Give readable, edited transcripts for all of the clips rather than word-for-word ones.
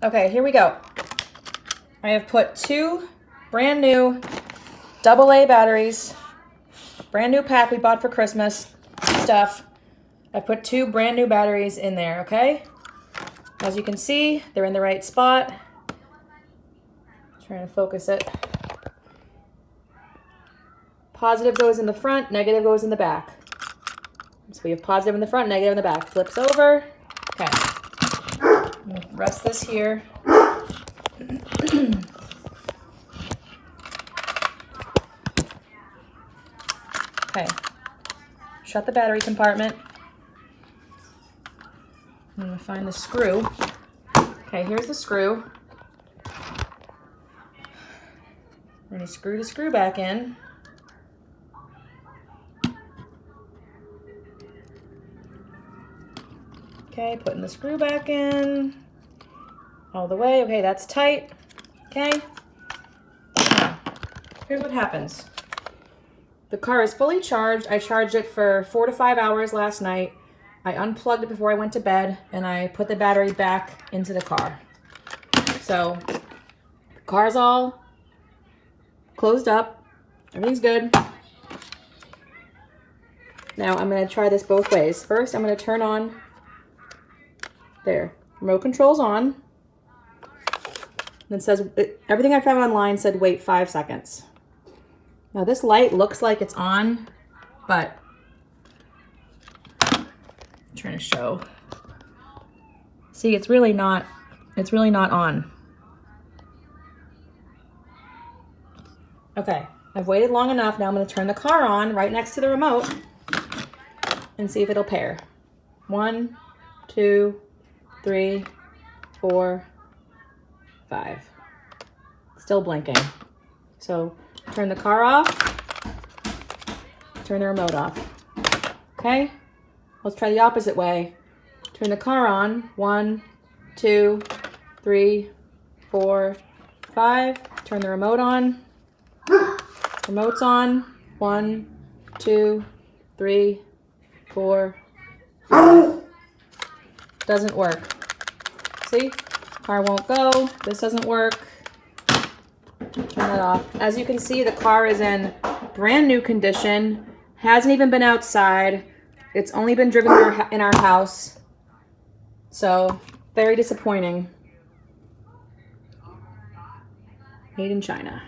Okay, here we go. I have put 2 brand new AA batteries, brand new pack we bought for Christmas stuff. I put 2 brand new batteries in there, okay? As you can see, they're in the right spot. Trying to focus it. Positive goes in the front, negative goes in the back. So we have positive in the front, negative in the back. Flips over. Okay. I'm gonna rest this here. Okay. Shut the battery compartment. I'm gonna find the screw. Okay, here's the screw. We're gonna screw the screw back in. Okay, putting the screw back in. All the way. Okay, that's tight. Okay. Now, here's what happens. The car is fully charged. I charged it for 4 to 5 hours last night. I unplugged it before I went to bed, and I put the battery back into the car. So, the car's all closed up. Everything's good. Now, I'm going to try this both ways. First, I'm going to turn on. There. Remote control's on. And it says, everything I found online said wait 5 seconds. Now, this light looks like it's on, but I'm trying to show. See, it's really not on. Okay, I've waited long enough. Now I'm going to turn the car on right next to the remote and see if it'll pair. 1, 2, 3, 4, 5. Still blinking. So turn the car off, turn the remote off. Okay, let's try the opposite way. Turn the car on. 1, 2, 3, 4, 5. Turn the remote on. Remote's on. 1, 2, 3, 4, 5. Doesn't work. See? Car won't go. This doesn't work. Turn that off. As you can see, the car is in brand new condition. Hasn't even been outside. It's only been driven in our house. So, very disappointing. Made in China.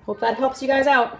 Hope that helps you guys out.